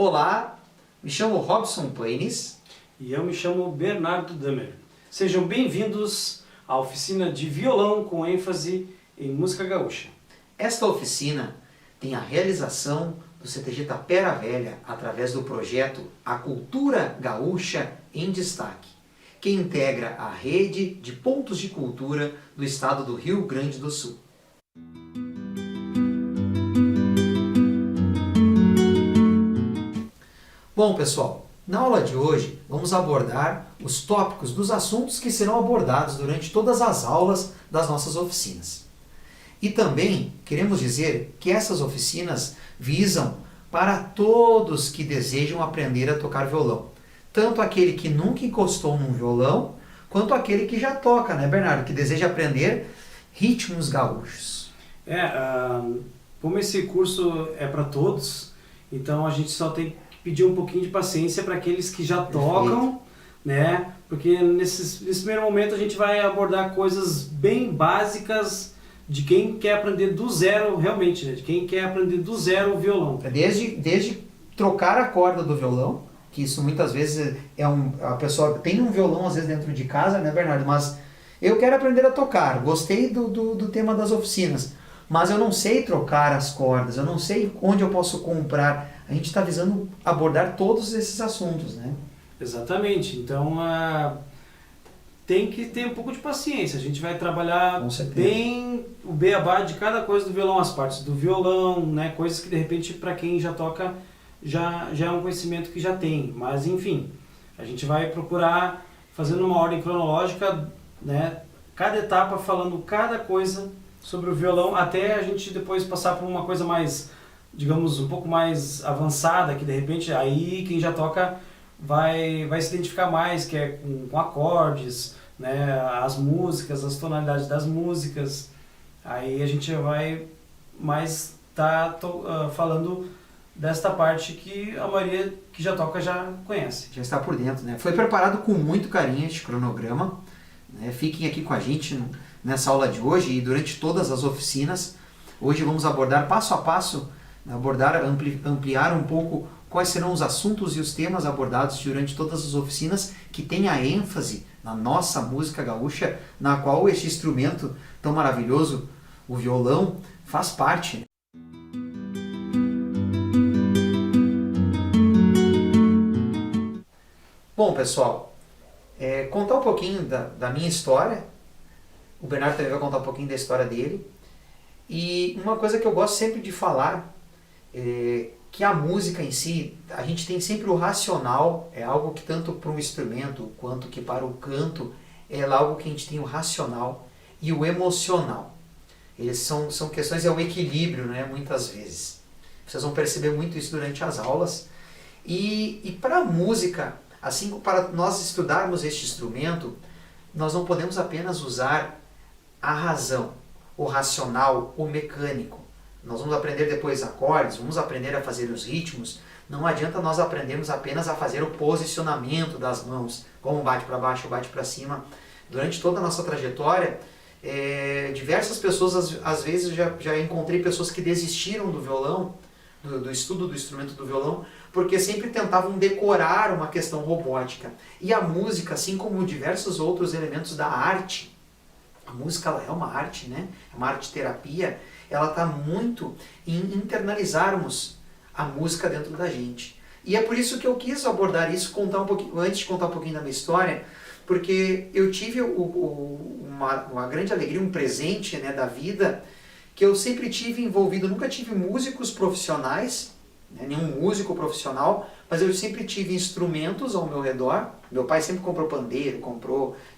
Olá, me chamo Robson Planes. E eu me chamo Bernardo Damer. Sejam bem-vindos à oficina de violão com ênfase em música gaúcha. Esta oficina tem a realização do CTG Tapera Velha através do projeto A Cultura Gaúcha em Destaque, que integra a rede de pontos de cultura do estado do Rio Grande do Sul. Bom, pessoal, na aula de hoje vamos abordar os tópicos dos assuntos que serão abordados durante todas as aulas das nossas oficinas. E também queremos dizer que essas oficinas visam para todos que desejam aprender a tocar violão. Tanto aquele que nunca encostou num violão, quanto aquele que já toca, né, Bernardo? Que deseja aprender ritmos gaúchos. Como esse curso é para todos, então a gente só tem que pedir um pouquinho de paciência para aqueles que já tocam, né? Porque nesse primeiro momento a gente vai abordar coisas bem básicas de quem quer aprender do zero realmente, né? De quem quer aprender do zero o violão. Desde trocar a corda do violão, que isso muitas vezes a pessoa tem um violão às vezes dentro de casa, né, Bernardo? Mas eu quero aprender a tocar, gostei do tema das oficinas, mas eu não sei trocar as cordas, eu não sei onde eu posso comprar. A gente está visando abordar todos esses assuntos, né? Exatamente. Então, tem que ter um pouco de paciência. A gente vai trabalhar bem o beabá de cada coisa do violão, as partes do violão, né? Coisas que, de repente, para quem já toca, já é um conhecimento que já tem. Mas, enfim, a gente vai procurar, fazendo uma ordem cronológica, né? Cada etapa falando cada coisa sobre o violão, até a gente depois passar por uma coisa mais, digamos, um pouco mais avançada, que de repente aí quem já toca vai se identificar mais, que é com acordes, né, as músicas, as tonalidades das músicas. Aí a gente vai mais falando desta parte que a maioria que já toca já conhece. Já está por dentro, né? Foi preparado com muito carinho este cronograma, né? Fiquem aqui com a gente nessa aula de hoje e durante todas as oficinas. Hoje vamos abordar passo a passo, ampliar um pouco quais serão os assuntos e os temas abordados durante todas as oficinas, que tem a ênfase na nossa música gaúcha, na qual este instrumento tão maravilhoso, o violão, faz parte. Bom, pessoal, contar um pouquinho da minha história. O Bernardo também vai contar um pouquinho da história dele. E uma coisa que eu gosto sempre de falar é que a música em si, a gente tem sempre o racional, é algo que tanto para um instrumento quanto que para o canto, é algo que a gente tem o racional e o emocional. Eles são questões, é o equilíbrio, né, muitas vezes. Vocês vão perceber muito isso durante as aulas. E para a música, assim como para nós estudarmos este instrumento, nós não podemos apenas usar a razão, o racional, o mecânico. Nós vamos aprender depois acordes, vamos aprender a fazer os ritmos. Não adianta nós aprendermos apenas a fazer o posicionamento das mãos, como bate para baixo, bate para cima. Durante toda a nossa trajetória, diversas pessoas, às vezes já encontrei pessoas que desistiram do violão, do estudo do instrumento do violão, porque sempre tentavam decorar uma questão robótica. E a música, assim como diversos outros elementos da arte, a música ela é uma arte, né? É uma arte-terapia. Ela está muito em internalizarmos a música dentro da gente. E é por isso que eu quis abordar isso, contar um pouquinho, antes de contar um pouquinho da minha história, porque eu tive uma grande alegria, um presente, né, da vida, que eu sempre tive envolvido. Eu nunca tive músicos profissionais, né, nenhum músico profissional, mas eu sempre tive instrumentos ao meu redor. Meu pai sempre comprou pandeiro,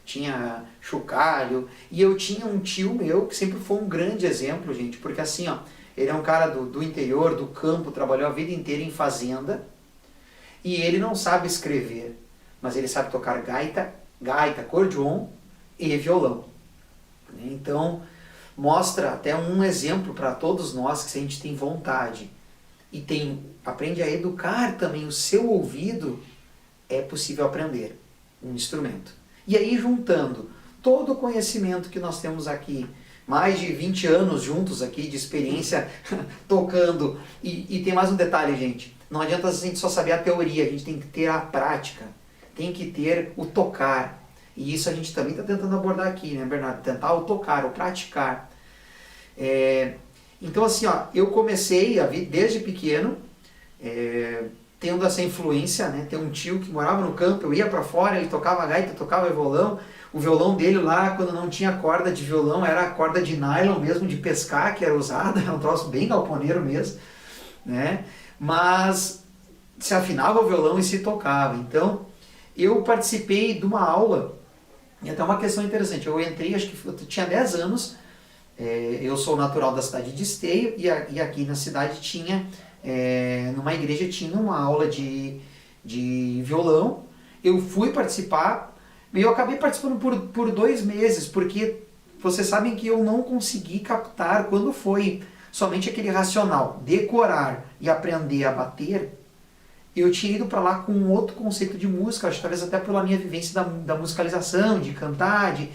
tinha chocalho, e eu tinha um tio meu que sempre foi um grande exemplo, gente, porque assim, ó, ele é um cara do interior, do campo, trabalhou a vida inteira em fazenda, e ele não sabe escrever, mas ele sabe tocar gaita, acordeon e violão. Então, mostra até um exemplo para todos nós, que se a gente tem vontade e aprende a educar também o seu ouvido, é possível aprender um instrumento. E aí, juntando todo o conhecimento que nós temos aqui, mais de 20 anos juntos aqui de experiência tocando, e tem mais um detalhe, gente, não adianta a gente só saber a teoria, a gente tem que ter a prática, tem que ter o tocar. E isso a gente também está tentando abordar aqui, né, Bernardo? Tentar o tocar, o praticar. Então, assim, ó, eu comecei a vir desde pequeno, tendo essa influência, né? Tem um tio que morava no campo, eu ia para fora, ele tocava gaita, tocava violão. O violão dele lá, quando não tinha corda de violão, era a corda de nylon mesmo, de pescar, que era usada, era um troço bem galponeiro mesmo, né? Mas se afinava o violão e se tocava. Então, eu participei de uma aula, e até uma questão interessante, eu entrei, acho que eu tinha 10 anos, eu sou natural da cidade de Esteio, e aqui na cidade tinha, numa igreja tinha uma aula de violão, eu fui participar, e eu acabei participando por 2 meses, porque vocês sabem que eu não consegui captar quando foi somente aquele racional, decorar e aprender a bater. Eu tinha ido para lá com um outro conceito de música, acho que talvez até pela minha vivência da musicalização, de cantar, de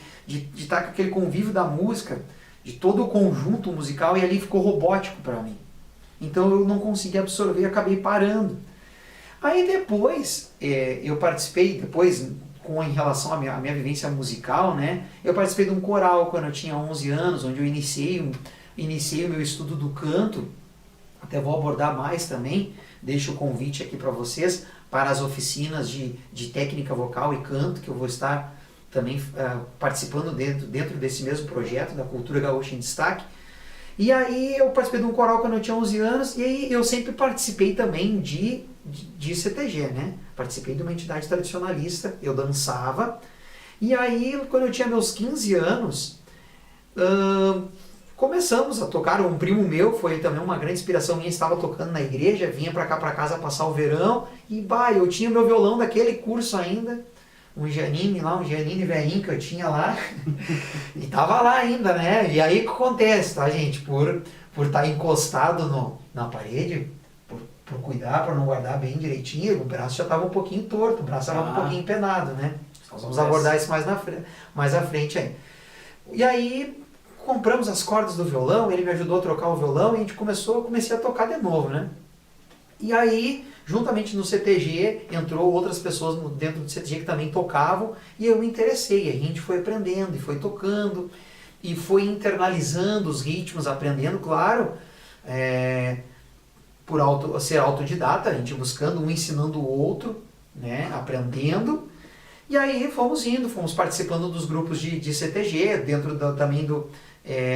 estar com aquele convívio da música, de todo o conjunto musical, e ali ficou robótico para mim. Então eu não consegui absorver e acabei parando. Aí depois, eu participei, em relação à minha vivência musical, né, eu participei de um coral quando eu tinha 11 anos, onde eu iniciei o meu estudo do canto. Até vou abordar mais também, deixo o convite aqui para vocês, para as oficinas de técnica vocal e canto, que eu vou estar também participando dentro desse mesmo projeto, da Cultura Gaúcha em Destaque. E aí eu participei de um coral quando eu tinha 11 anos, e aí eu sempre participei também de CTG, né? Participei de uma entidade tradicionalista, eu dançava, e aí quando eu tinha meus 15 anos, começamos a tocar. Um primo meu, foi também uma grande inspiração minha, estava tocando na igreja, vinha para cá para casa passar o verão, e eu tinha meu violão daquele curso ainda, um Giannini velhinho que eu tinha lá, e tava lá ainda, né? E aí o que acontece, tá, gente? Por estar encostado na parede, por cuidar, por não guardar bem direitinho, o braço já estava um pouquinho torto, o braço estava um pouquinho empenado, né? Nós vamos abordar isso mais à frente aí. E aí compramos as cordas do violão, ele me ajudou a trocar o violão, e a gente comecei a tocar de novo, né? E aí, juntamente no CTG, entrou outras pessoas dentro do CTG que também tocavam, e eu me interessei, a gente foi aprendendo, e foi tocando, e foi internalizando os ritmos, aprendendo, claro, por ser autodidata, a gente buscando, um ensinando o outro, né, aprendendo, e aí fomos participando dos grupos de CTG, dentro também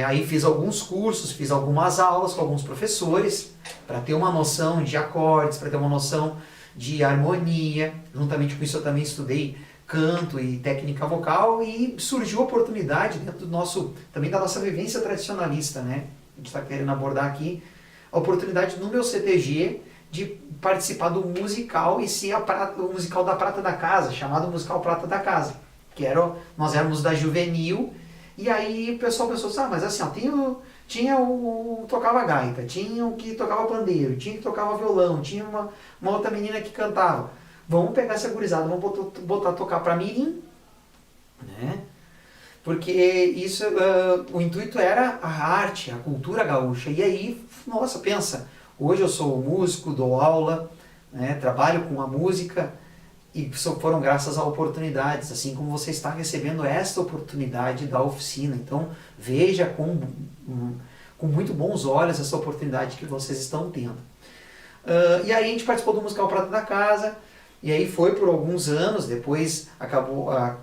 aí fiz alguns cursos, fiz algumas aulas com alguns professores, para ter uma noção de acordes, para ter uma noção de harmonia. Juntamente com isso eu também estudei canto e técnica vocal, e surgiu a oportunidade dentro também da nossa vivência tradicionalista, né? A gente está querendo abordar aqui a oportunidade no meu CTG de participar do musical e ser o musical da Prata da Casa, chamado Musical Prata da Casa, que nós éramos da Juvenil. E aí o pessoal pensou assim, mas assim, ó, tinha o tocava gaita, tinha o que tocava pandeiro, tinha o que tocava violão, tinha uma outra menina que cantava. Vamos pegar essa gurizada, vamos botar a tocar para mirim, né? Porque isso, o intuito era a arte, a cultura gaúcha. E aí, nossa, pensa, hoje eu sou músico, dou aula, né, trabalho com a música, e foram graças a oportunidades, assim como você está recebendo esta oportunidade da oficina. Então, veja com muito bons olhos essa oportunidade que vocês estão tendo. E aí a gente participou do Musical Prata da Casa, e aí foi por alguns anos, depois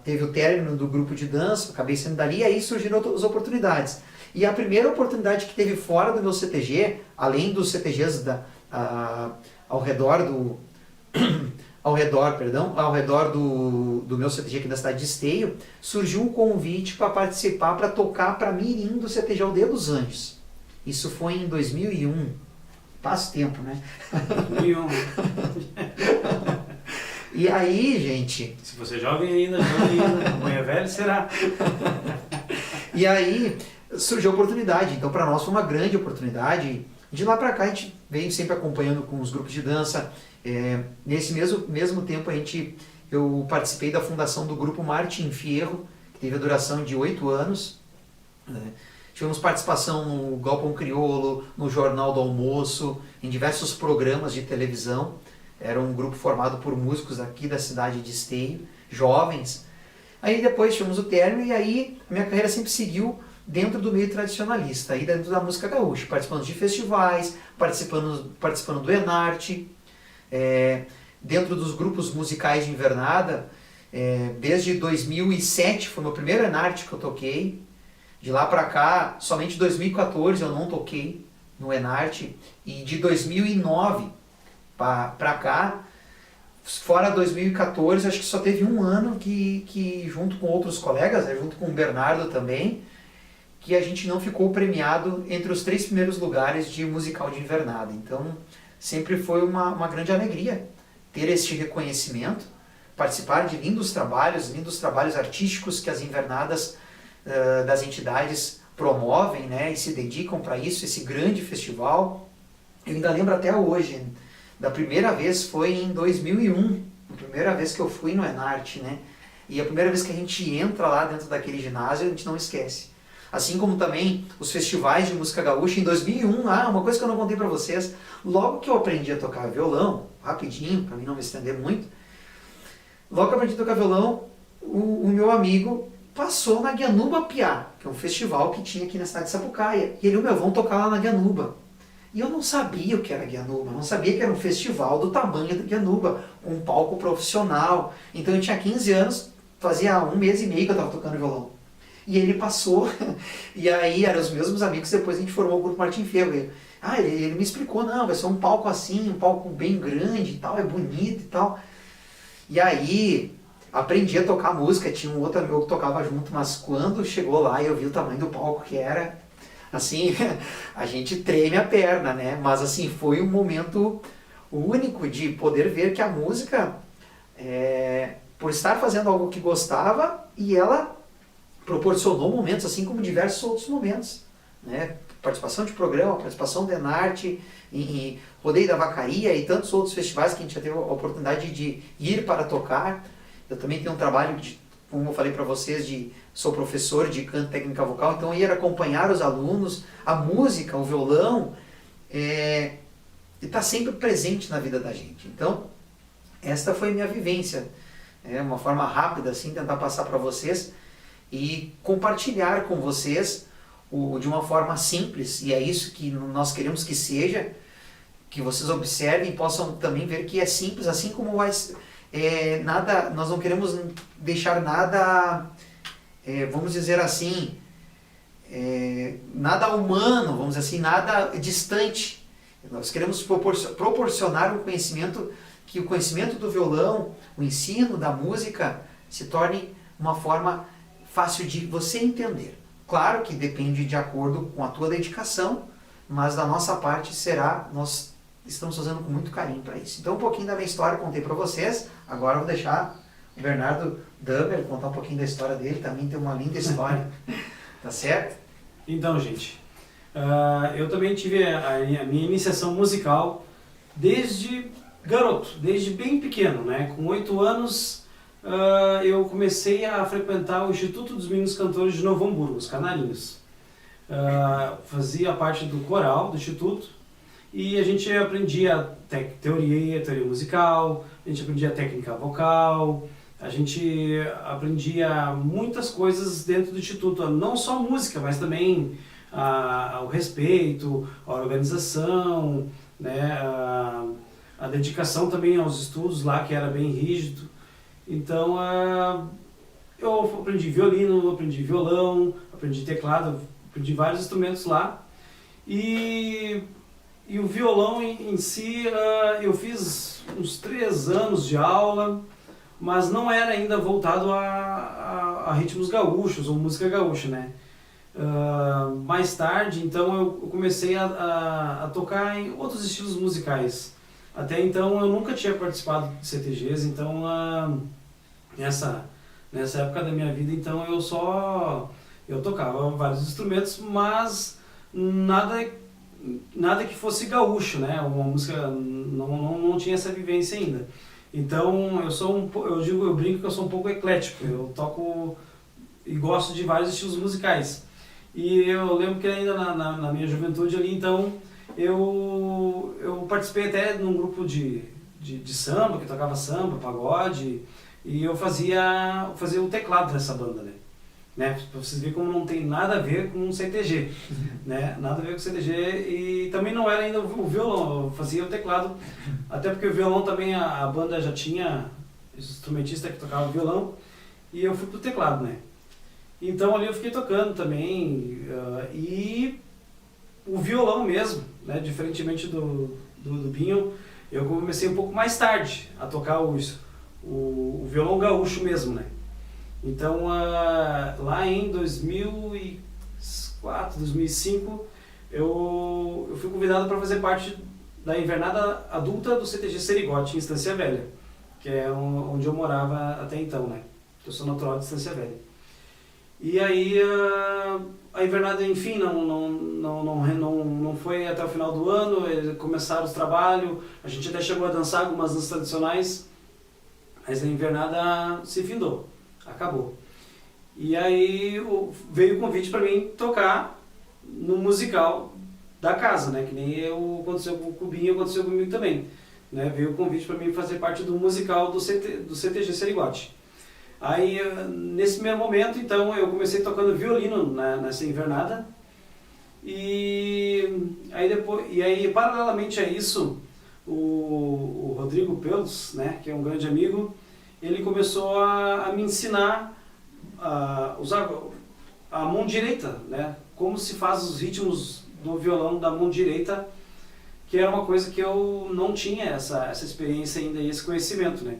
teve o término do grupo de dança, acabei saindo dali, e aí surgiram outras oportunidades. E a primeira oportunidade que teve fora do meu CTG, além dos CTGs ao redor do meu CTG aqui da cidade de Esteio, surgiu um convite para participar, para tocar para mirim do CTG Aldeia dos Anjos. Isso foi em 2001. Passa tempo, né? 2001. E aí, gente... Se você é jovem ainda, amanhã velho será. E aí surgiu a oportunidade. Então, para nós foi uma grande oportunidade. De lá para cá, a gente veio sempre acompanhando com os grupos de dança. Nesse mesmo tempo, eu participei da fundação do grupo Martin Fierro, que teve a duração de 8 anos. tivemos participação no Galpão Crioulo, no Jornal do Almoço, em diversos programas de televisão. Era um grupo formado por músicos aqui da cidade de Esteio, jovens. Aí depois tivemos o término e aí a minha carreira sempre seguiu dentro do meio tradicionalista, aí dentro da música gaúcha, participando de festivais, participando do Enarte, dentro dos grupos musicais de invernada. Desde 2007 foi o meu primeiro Enarte que eu toquei. De lá para cá, somente 2014 eu não toquei no Enarte. E de 2009 para cá, fora 2014, acho que só teve um ano que junto com outros colegas, junto com o Bernardo também, que a gente não ficou premiado entre os 3 primeiros lugares de musical de invernada. Então, sempre foi uma grande alegria ter este reconhecimento, participar de lindos trabalhos artísticos que as invernadas das entidades promovem, né, e se dedicam para isso, esse grande festival. Eu ainda lembro até hoje, da primeira vez foi em 2001, a primeira vez que eu fui no Enarte, né, e a primeira vez que a gente entra lá dentro daquele ginásio, a gente não esquece. Assim como também os festivais de música gaúcha em 2001, uma coisa que eu não contei para vocês, logo que eu aprendi a tocar violão, rapidinho, para mim não me estender muito, logo que eu aprendi a tocar violão, o meu amigo passou na Guianuba Piá, que é um festival que tinha aqui na cidade de Sapucaia, e ele, vamos tocar lá na Guianuba. E eu não sabia o que era Guianuba, não sabia que era um festival do tamanho da Guianuba, com um palco profissional. Então eu tinha 15 anos, fazia 1 mês e meio que eu estava tocando violão. E ele passou, e aí eram os mesmos amigos, depois a gente formou o Grupo Martim Fierro. Ele me explicou, não, vai ser um palco assim, um palco bem grande e tal, é bonito e tal. E aí, aprendi a tocar música, tinha um outro amigo que tocava junto, mas quando chegou lá e eu vi o tamanho do palco que era, assim, a gente treme a perna, né? Mas assim, foi um momento único de poder ver que a música, por estar fazendo algo que gostava, e ela proporcionou momentos, assim como diversos outros momentos, né? Participação de programa, participação do Enarte, em Rodeio da Vacaria e tantos outros festivais que a gente já teve a oportunidade de ir para tocar. Eu também tenho um trabalho, como eu falei para vocês, sou professor de canto técnica vocal, então ir acompanhar os alunos, a música, o violão, está sempre presente na vida da gente. Então, esta foi a minha vivência, uma forma rápida, assim, tentar passar para vocês e compartilhar com vocês de uma forma simples, e é isso que nós queremos que seja, que vocês observem e possam também ver que é simples, assim como nós não queremos deixar nada, vamos dizer assim, nada humano, vamos dizer assim, nada distante. Nós queremos proporcionar um conhecimento, que o conhecimento do violão, o ensino da música, se torne uma forma fácil de você entender. Claro que depende de acordo com a tua dedicação, mas da nossa parte nós estamos fazendo com muito carinho para isso. Então um pouquinho da minha história eu contei para vocês, agora eu vou deixar o Bernardo Damer contar um pouquinho da história dele, também tem uma linda história, tá certo? Então, gente, eu também tive a minha iniciação musical desde garoto, desde bem pequeno, né? Com 8 anos eu comecei a frequentar o Instituto dos Meninos Cantores de Novo Hamburgo, os Canarinhos. Fazia parte do coral do Instituto e a gente aprendia teoria musical, a gente aprendia técnica vocal, a gente aprendia muitas coisas dentro do Instituto, não só música, mas também o respeito, a organização, né, a dedicação também aos estudos lá, que era bem rígido. Então, eu aprendi violino, aprendi violão, aprendi teclado, aprendi vários instrumentos lá. E o violão em si, eu fiz uns 3 anos de aula, mas não era ainda voltado a ritmos gaúchos ou música gaúcha, né? Mais tarde, então, eu comecei a tocar em outros estilos musicais. Até então eu nunca tinha participado de CTGs, então nessa época da minha vida, então eu tocava vários instrumentos, mas nada que fosse gaúcho, né? Uma música não tinha essa vivência ainda. Então eu brinco que eu sou um pouco eclético, eu toco e gosto de vários estilos musicais. E eu lembro que ainda na minha juventude ali, então, eu participei até num grupo de samba, que tocava samba, pagode, e eu fazia o teclado dessa banda, né? Pra vocês verem como não tem nada a ver com o CTG, né? Nada a ver com o CTG, e também não era ainda o violão, eu fazia o teclado, até porque o violão também, a banda já tinha instrumentista que tocava violão, e eu fui pro teclado, né? Então ali eu fiquei tocando também, e o violão mesmo, né? Diferentemente do Binho, eu comecei um pouco mais tarde a tocar o violão gaúcho mesmo, né? Então, lá em 2004, 2005, eu fui convidado para fazer parte da invernada adulta do CTG Serigote, em Estância Velha, que é onde eu morava até então, né? Eu sou natural de Estância Velha. E aí, a invernada, enfim, não foi até o final do ano, começaram os trabalhos, a gente até chegou a dançar algumas danças tradicionais, mas a invernada se findou. Acabou. E aí veio o convite para mim tocar no musical da casa, né? Que nem aconteceu com o Cubinho, aconteceu comigo também. Né? Veio o convite para mim fazer parte do musical do CTG Serigote. Aí, nesse primeiro momento, então, eu comecei tocando violino nessa invernada. E aí, paralelamente a isso, o Rodrigo Pelos, né? Que é um grande amigo, ele começou a me ensinar a usar a mão direita, né? Como se faz os ritmos do violão da mão direita, que era uma coisa que eu não tinha essa experiência ainda e esse conhecimento, né?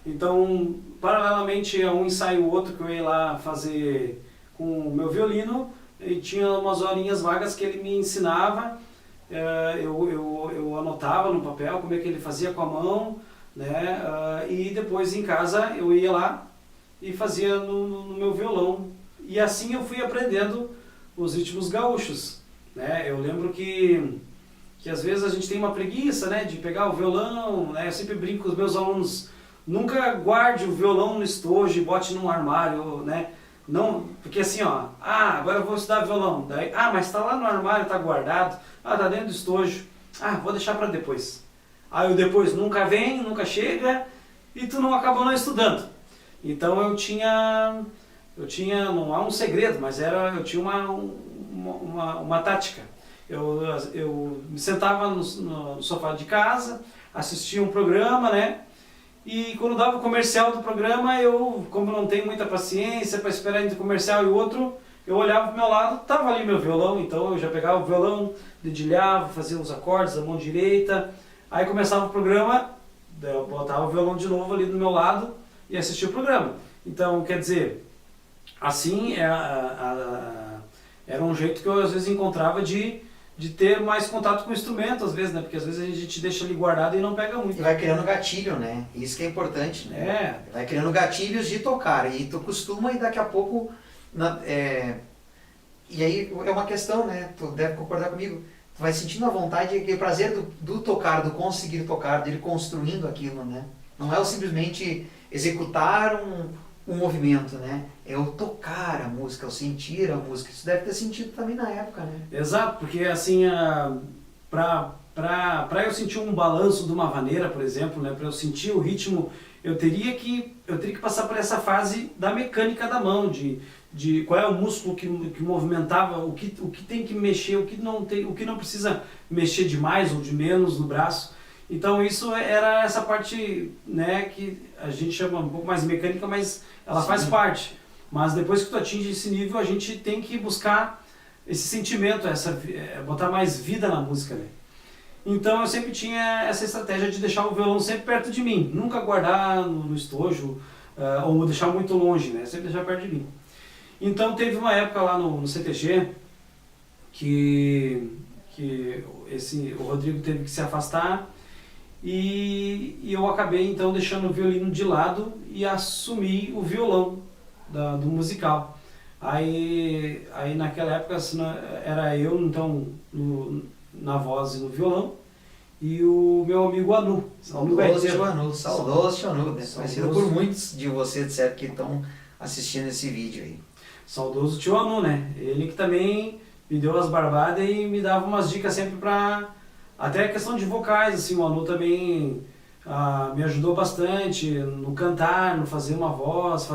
Então, paralelamente a um ensaio ou outro que eu ia lá fazer com o meu violino, e tinha umas horinhas vagas que ele me ensinava, eu anotava no papel como é que ele fazia com a mão, né? E depois em casa eu ia lá e fazia no meu violão, e assim eu fui aprendendo os ritmos gaúchos, né? Eu lembro que às vezes a gente tem uma preguiça, né, de pegar o violão, né? Eu sempre brinco com os meus alunos, nunca guarde o violão no estojo e bote num armário, né? Não, porque assim, ó, agora eu vou estudar violão, daí, mas está lá no armário, está guardado, está dentro do estojo, vou deixar para depois. Aí o depois nunca vem, nunca chega, e tu não acabou não estudando. Então eu tinha, não é um segredo, mas eu tinha uma tática. Eu me sentava no sofá de casa, assistia um programa, né? E quando dava o comercial do programa, como não tenho muita paciência para esperar entre o comercial e o outro, eu olhava pro meu lado, tava ali meu violão, então eu já pegava o violão, dedilhava, fazia os acordes da mão direita. Aí começava o programa, eu botava o violão de novo ali do meu lado e assistia o programa. Então, quer dizer, assim era um jeito que eu às vezes encontrava de ter mais contato com o instrumento, às vezes, né? Porque às vezes a gente deixa ali guardado e não pega muito. E vai criando gatilho, né? Isso que é importante, né? Vai criando gatilhos de tocar, e tu costuma, e daqui a pouco... E aí é uma questão, né? Tu deve concordar comigo. Tu vai sentindo a vontade, aquele prazer do tocar, do conseguir tocar, dele construindo aquilo, né? Não é o simplesmente executar um movimento, né? É o tocar a música, o sentir a música. Isso deve ter sentido também na época, né? Exato, porque assim, para eu sentir um balanço de uma vaneira, por exemplo, né? Para eu sentir o ritmo, eu teria que passar por essa fase da mecânica da mão, de qual é o músculo que movimentava, o que tem que mexer, o que não precisa mexer de mais ou de menos no braço. Então isso era essa parte, né, que a gente chama um pouco mais mecânica, mas ela faz parte. Mas depois que tu atinge esse nível, a gente tem que buscar esse sentimento, botar mais vida na música, né? Então eu sempre tinha essa estratégia de deixar o violão sempre perto de mim, nunca guardar no estojo, ou deixar muito longe, né? Sempre deixar perto de mim. Então teve uma época lá no CTG que o Rodrigo teve que se afastar, e eu acabei então deixando o violino de lado e assumi o violão do musical. Aí naquela época era eu então na voz e no violão, e o meu amigo Anu. Saudoso Anu, né? Conhecido por muitos de vocês, certo, que estão assistindo esse vídeo aí. saudoso tio Anu, né? Ele que também me deu as barbadas e me dava umas dicas sempre pra... Até a questão de vocais, assim, o Anu também me ajudou bastante no cantar, no fazer uma voz,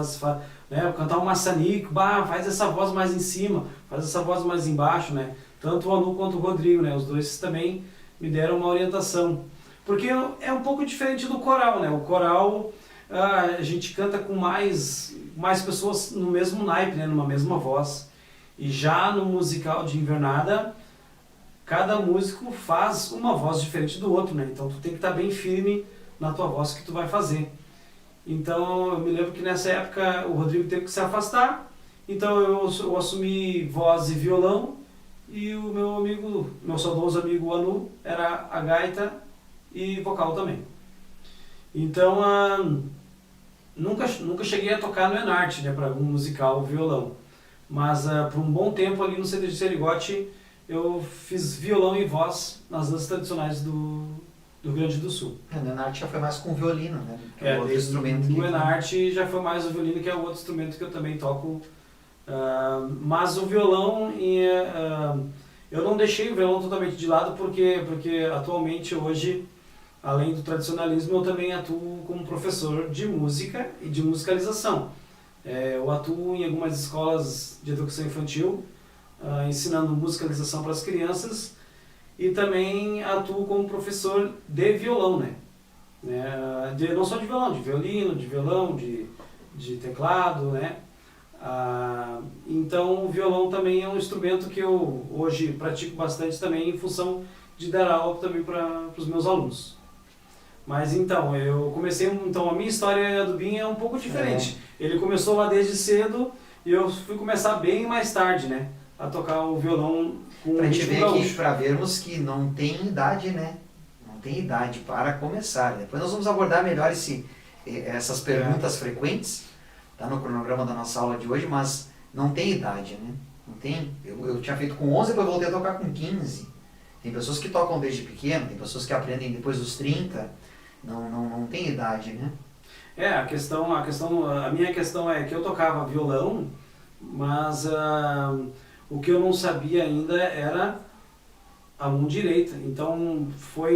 né, cantar um maçanico, faz essa voz mais em cima, faz essa voz mais embaixo, né? Tanto o Anu quanto o Rodrigo, né? Os dois também me deram uma orientação. Porque é um pouco diferente do coral, né? O coral, a gente canta com mais pessoas no mesmo naipe, né? Numa mesma voz. E já no musical de Invernada, cada músico faz uma voz diferente do outro, né? Então tu tem que estar bem firme na tua voz que tu vai fazer. Então eu me lembro que nessa época o Rodrigo teve que se afastar, então eu assumi voz e violão, e o meu saudoso amigo Anu, era a gaita e vocal também. Então nunca cheguei a tocar no Enarte, né, para algum musical violão, mas por um bom tempo ali no CTG Serigote eu fiz violão e voz nas danças tradicionais do Rio Grande do Sul. O Enarte já foi mais com violino, né? Que É, outro instrumento. No Enarte já foi mais o violino, que é o outro instrumento que eu também toco. Mas o violão, eu não deixei o violão totalmente de lado, porque atualmente, hoje, além do tradicionalismo, eu também atuo como professor de música e de musicalização. Eu atuo em algumas escolas de educação infantil, ensinando musicalização para as crianças, e também atuo como professor de violão, né? Não só de violão, de violino, de violão, de teclado, né? Então o violão também é um instrumento que eu hoje pratico bastante também, em função de dar aula também para os meus alunos. Mas então, eu comecei, a minha história do Binho é um pouco diferente. Ele começou lá desde cedo e eu fui começar bem mais tarde, né? A tocar o violão com pra o gente ritmo ver gaúcho. aqui, para vermos que não tem idade, né? Não tem idade para começar. Depois nós vamos abordar melhor essas perguntas frequentes, tá no cronograma da nossa aula de hoje, mas não tem idade, né? Não tem. Eu tinha feito com 11, depois voltei a tocar com 15. Tem pessoas que tocam desde pequeno, tem pessoas que aprendem depois dos 30. Não tem idade, né? A minha questão é que eu tocava violão, mas o que eu não sabia ainda era a mão direita. Então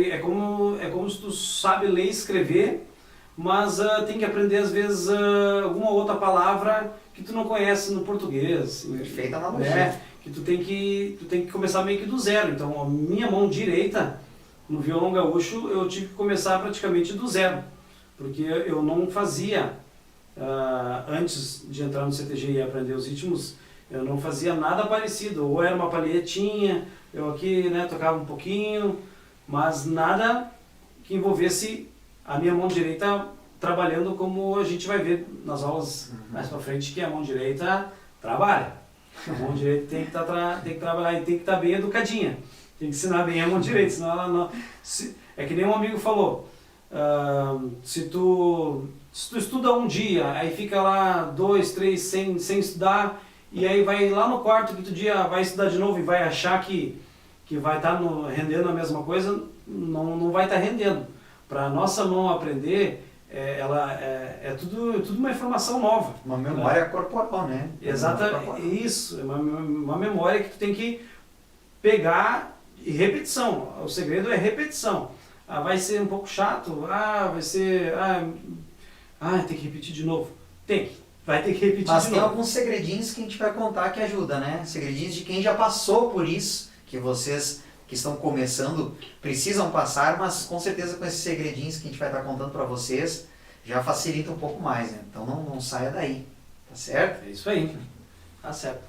é como se tu sabe ler e escrever, mas tem que aprender às vezes alguma outra palavra que tu não conhece no português. Perfeita analogia. Né? Que tu tem que começar meio que do zero. Então a minha mão direita no violão gaúcho eu tive que começar praticamente do zero, porque eu não fazia, antes de entrar no CTG e aprender os ritmos, eu não fazia nada parecido. Ou era uma palhetinha, eu aqui, né, tocava um pouquinho, mas nada que envolvesse a minha mão direita trabalhando, como a gente vai ver nas aulas mais pra frente, que a mão direita trabalha. A mão direita tem que trabalhar e tem que estar bem educadinha. Tem que ensinar bem a mão direita, senão ela não... É que nem um amigo falou, se tu estuda um dia, aí fica lá 2, 3 sem estudar, e aí vai lá no quarto, quinto dia vai estudar de novo e vai achar que vai estar rendendo a mesma coisa, não vai estar rendendo. Para a nossa mão aprender, é tudo uma informação nova. Uma memória corporal, né? Exatamente, isso, é uma memória que tu tem que pegar. E repetição, o segredo é repetição. Vai ser um pouco chato, vai ser... tem que repetir de novo. Vai ter que repetir de novo. Mas tem alguns segredinhos que a gente vai contar que ajuda, né? Segredinhos de quem já passou por isso, que vocês que estão começando precisam passar, mas com certeza com esses segredinhos que a gente vai estar contando para vocês, já facilita um pouco mais, né? Então não saia daí, tá certo? É isso aí, tá certo.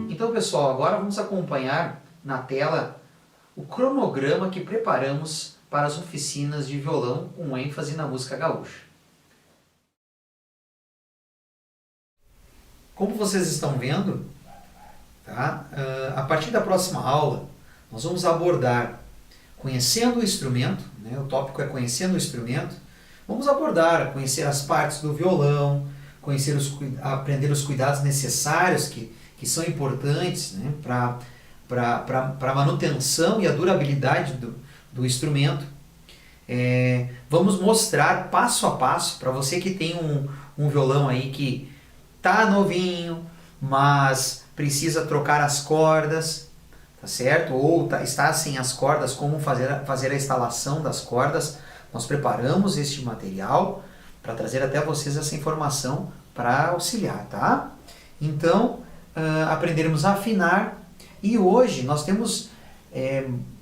Então, pessoal, agora vamos acompanhar na tela o cronograma que preparamos para as oficinas de violão com ênfase na música gaúcha. Como vocês estão vendo, tá? A partir da próxima aula, nós vamos abordar conhecendo o instrumento, né? O tópico é conhecendo o instrumento. Vamos abordar, conhecer as partes do violão, aprender os cuidados necessários que são importantes, né, para a manutenção e a durabilidade do instrumento. Vamos mostrar passo a passo para você que tem um violão aí que tá novinho, mas precisa trocar as cordas, tá certo? Ou está sem as cordas, como fazer a instalação das cordas. Nós preparamos este material para trazer até vocês essa informação para auxiliar, tá? Então, aprenderemos a afinar, e hoje nós temos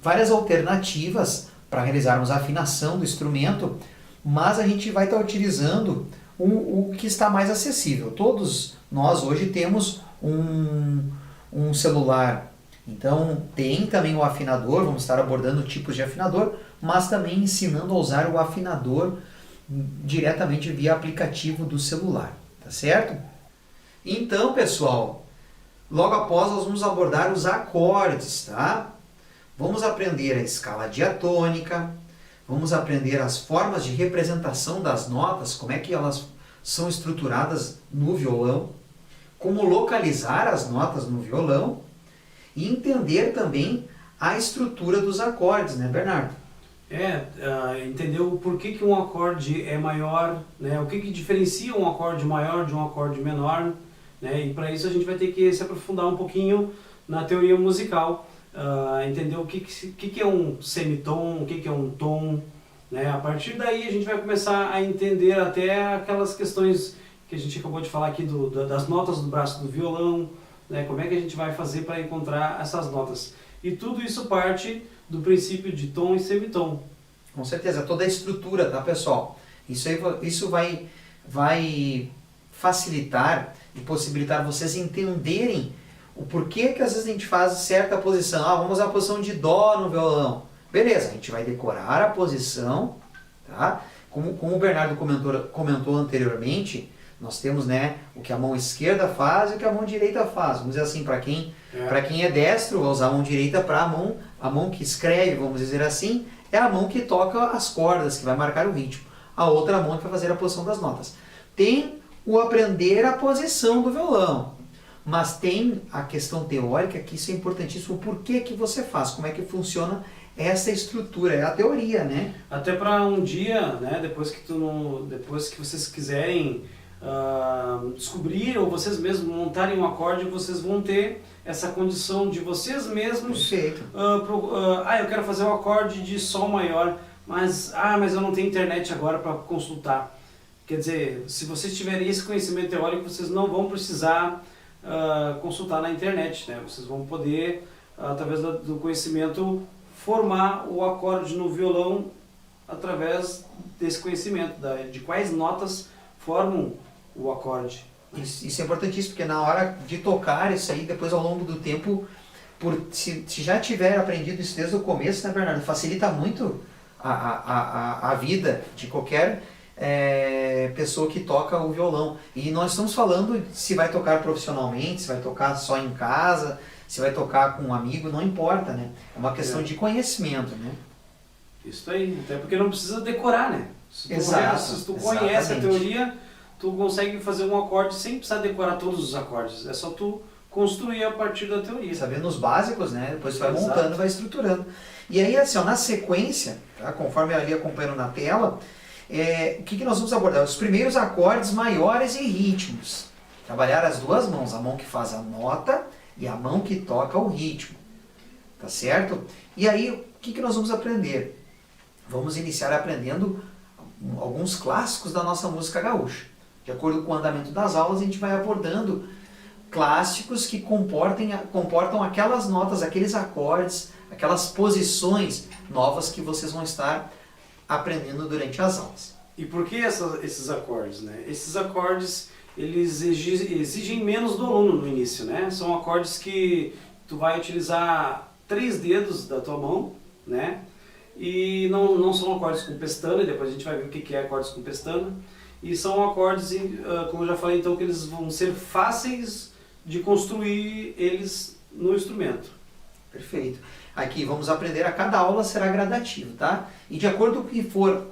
várias alternativas para realizarmos a afinação do instrumento, mas a gente vai estar utilizando o que está mais acessível. Todos nós hoje temos um celular, então tem também o afinador, vamos estar abordando tipos de afinador, mas também ensinando a usar o afinador diretamente via aplicativo do celular, tá certo? Então, pessoal, logo após nós vamos abordar os acordes, tá? Vamos aprender a escala diatônica, vamos aprender as formas de representação das notas, como é que elas são estruturadas no violão, como localizar as notas no violão e entender também a estrutura dos acordes, né, Bernardo? Entender o porquê que um acorde é maior, né? O que diferencia um acorde maior de um acorde menor, né? E para isso a gente vai ter que se aprofundar um pouquinho na teoria musical, entender o que é um semitom, o que é um tom, né? A partir daí a gente vai começar a entender até aquelas questões que a gente acabou de falar aqui das notas do braço do violão, né? Como é que a gente vai fazer para encontrar essas notas. E tudo isso parte do princípio de tom e semitom. Com certeza, toda a estrutura, tá, pessoal? Isso vai facilitar e possibilitar vocês entenderem o porquê que às vezes a gente faz certa posição. Vamos usar a posição de dó no violão. Beleza, a gente vai decorar a posição, tá? Como o Bernardo comentou anteriormente, nós temos, né, o que a mão esquerda faz e o que a mão direita faz. Vamos dizer assim, para quem é destro, vai usar a mão direita para a mão que escreve, vamos dizer assim, é a mão que toca as cordas, que vai marcar o ritmo. A outra mão que vai fazer a posição das notas. Tem o aprender a posição do violão, mas tem a questão teórica, que isso é importantíssimo. Por que você faz? Como é que funciona essa estrutura? É a teoria, né? Até para um dia, né, depois que vocês quiserem descobrir ou vocês mesmos montarem um acorde, vocês vão ter essa condição de vocês mesmos. Perfeito. Eu quero fazer um acorde de sol maior, mas eu não tenho internet agora para consultar. Quer dizer, se vocês tiverem esse conhecimento teórico, vocês não vão precisar consultar na internet, né? Vocês vão poder, através do conhecimento, formar o acorde no violão através desse conhecimento, de quais notas formam o acorde. Isso é importantíssimo, porque na hora de tocar isso aí, depois ao longo do tempo, se já tiver aprendido isso desde o começo, né, Bernardo, facilita muito a vida de qualquer pessoa que toca o violão. E nós estamos falando se vai tocar profissionalmente, se vai tocar só em casa, se vai tocar com um amigo, não importa, né? É uma questão de conhecimento, né? Isso aí, até porque não precisa decorar, né? Se tu conhece Exatamente. a teoria, tu consegue fazer um acorde sem precisar decorar todos os acordes. É só tu construir a partir da teoria. Sabendo os básicos, né? Depois tu vai montando, vai estruturando. E aí, assim, na sequência, tá? Conforme ali acompanhando na tela, o que nós vamos abordar? Os primeiros acordes maiores e ritmos. Trabalhar as duas mãos, a mão que faz a nota e a mão que toca o ritmo. Tá certo? E aí, o que nós vamos aprender? Vamos iniciar aprendendo alguns clássicos da nossa música gaúcha. De acordo com o andamento das aulas, a gente vai abordando clássicos que comportam aquelas notas, aqueles acordes, aquelas posições novas que vocês vão estar aprendendo durante as aulas. E por que esses acordes, né? Esses acordes, eles exigem menos do aluno no início, né? São acordes que tu vai utilizar 3 dedos da tua mão, né? E não são acordes com pestana, depois a gente vai ver o que é acordes com pestana. E são acordes, como eu já falei, então, que eles vão ser fáceis de construir eles no instrumento. Perfeito. Aqui vamos aprender, a cada aula será gradativo, tá? E de acordo com o que for,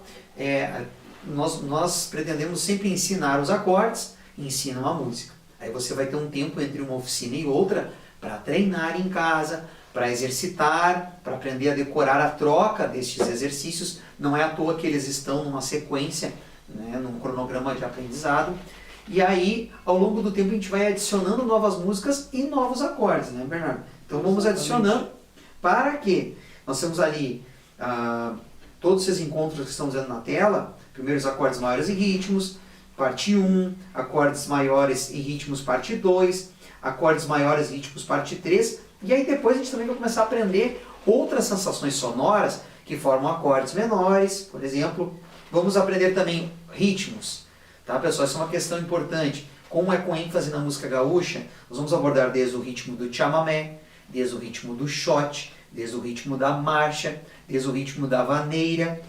nós pretendemos sempre ensinar os acordes e ensinar a música. Aí você vai ter um tempo entre uma oficina e outra para treinar em casa, para exercitar, para aprender a decorar a troca destes exercícios. Não é à toa que eles estão numa sequência, né, num cronograma de aprendizado. E aí, ao longo do tempo, a gente vai adicionando novas músicas e novos acordes, né, Bernardo? Então vamos adicionando para que nós temos ali todos esses encontros que estamos vendo na tela, primeiros acordes maiores e ritmos, parte 1, acordes maiores e ritmos, parte 2, acordes maiores e ritmos, parte 3, e aí depois a gente também vai começar a aprender outras sensações sonoras que formam acordes menores, por exemplo. Vamos aprender também ritmos, tá, pessoal? Isso é uma questão importante. Como é com ênfase na música gaúcha, nós vamos abordar desde o ritmo do chamamé, desde o ritmo do shot, desde o ritmo da marcha, desde o ritmo da vaneira.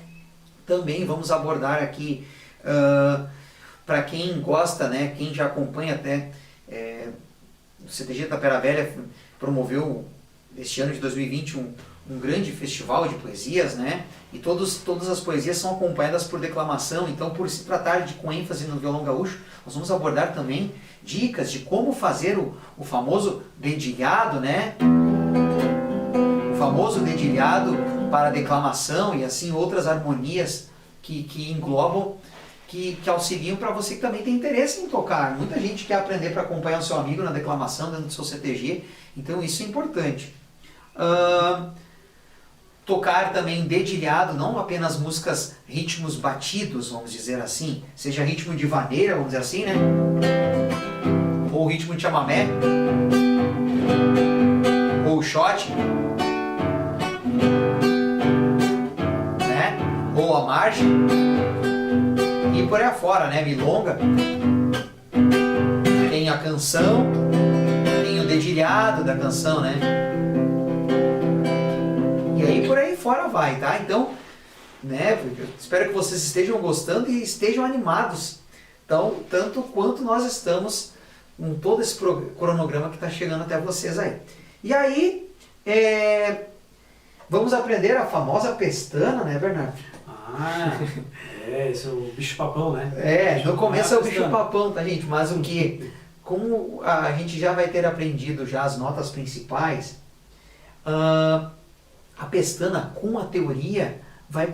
Também vamos abordar aqui, para quem gosta, né, quem já acompanha até, o CTG Tapera Velha promoveu, este ano de 2020, um grande festival de poesias, né? E todas as poesias são acompanhadas por declamação. Então, por se tratar de com ênfase no violão gaúcho, nós vamos abordar também dicas de como fazer o famoso dedilhado, né? O famoso dedilhado para declamação e assim outras harmonias que englobam, que auxiliam para você que também tem interesse em tocar. Muita gente quer aprender para acompanhar o seu amigo na declamação dentro do seu CTG, então isso é importante. Tocar também dedilhado, não apenas músicas, ritmos batidos, vamos dizer assim, seja ritmo de vaneira, vamos dizer assim, né? Ou ritmo de chamamé, ou shot, né? Ou a marcha, e por aí afora, né? Milonga, tem a canção, tem o dedilhado da canção, né? E aí por aí fora vai, tá? Então, né, eu espero que vocês estejam gostando e estejam animados, então, tanto quanto nós estamos com todo esse cronograma que está chegando até vocês aí. E aí, vamos aprender a famosa pestana, né, Bernardo? Esse é o bicho-papão, né? No começo é o bicho-papão, tá, gente? Mas o que? Como a gente já vai ter aprendido já as notas principais, a pestana, com a teoria, vai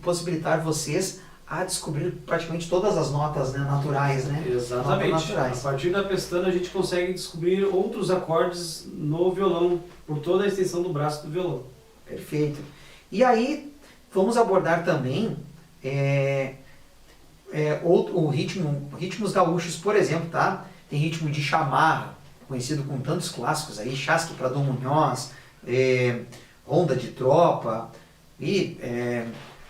possibilitar vocês a descobrir praticamente todas as notas, né, naturais, né? Exatamente. Naturais. A partir da pestana a gente consegue descobrir outros acordes no violão, por toda a extensão do braço do violão. Perfeito. E aí, vamos abordar também ritmos gaúchos, por exemplo, tá? Tem ritmo de chamarra, conhecido com tantos clássicos aí, Chasque para Dom Munhoz, Ronda de Tropa, e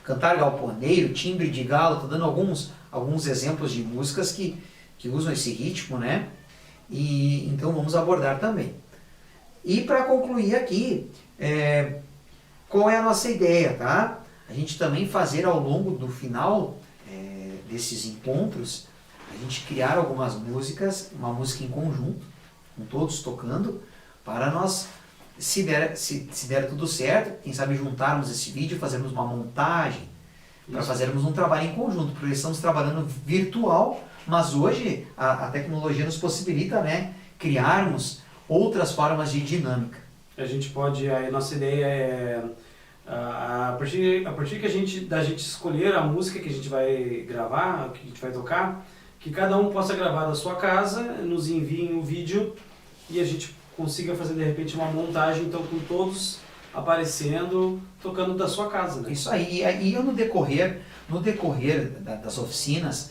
Cantar Galponeiro, Timbre de Galo. Estou dando alguns exemplos de músicas que usam esse ritmo, né? E então vamos abordar também. E para concluir aqui, qual é a nossa ideia, tá? A gente também fazer ao longo do final desses encontros, a gente criar algumas músicas, uma música em conjunto, com todos tocando, para nós, se der tudo certo, quem sabe juntarmos esse vídeo, fazermos uma montagem, para fazermos um trabalho em conjunto, porque estamos trabalhando virtual, mas hoje a tecnologia nos possibilita, né, criarmos outras formas de dinâmica. A gente pode, a nossa ideia é, a partir que da gente escolher a música que a gente vai gravar, que a gente vai tocar, que cada um possa gravar da sua casa, nos enviem o vídeo e a gente consiga fazer de repente uma montagem, então, com todos aparecendo, tocando da sua casa, né? Isso aí. E no decorrer das oficinas,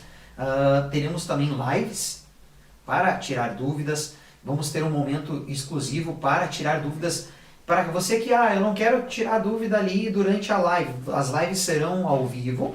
teremos também lives para tirar dúvidas. Vamos ter um momento exclusivo para tirar dúvidas. Para você que, eu não quero tirar dúvida ali durante a live. As lives serão ao vivo.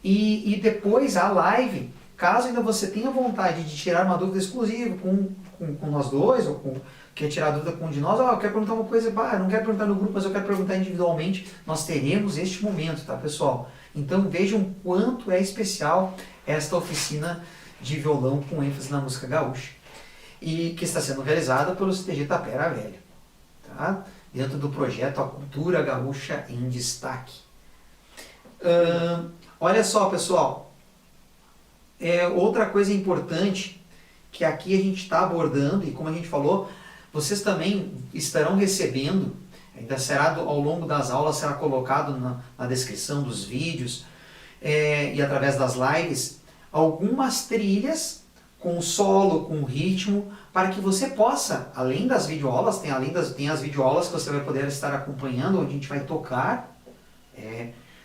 E depois a live, caso ainda você tenha vontade de tirar uma dúvida exclusiva com nós dois, ou quer tirar dúvida com um de nós, eu quero perguntar uma coisa, não quero perguntar no grupo, mas eu quero perguntar individualmente, nós teremos este momento, tá, pessoal? Então vejam quanto é especial esta oficina de violão com ênfase na música gaúcha, e que está sendo realizada pelo CTG Tapera Velha, tá? Dentro do projeto A Cultura Gaúcha em Destaque. Olha só, pessoal, outra coisa importante que aqui a gente está abordando, e como a gente falou, vocês também estarão recebendo, ainda será ao longo das aulas, será colocado na descrição dos vídeos e através das lives, algumas trilhas com solo, com ritmo, para que você possa, além das videoaulas, tem as videoaulas que você vai poder estar acompanhando, onde a gente vai tocar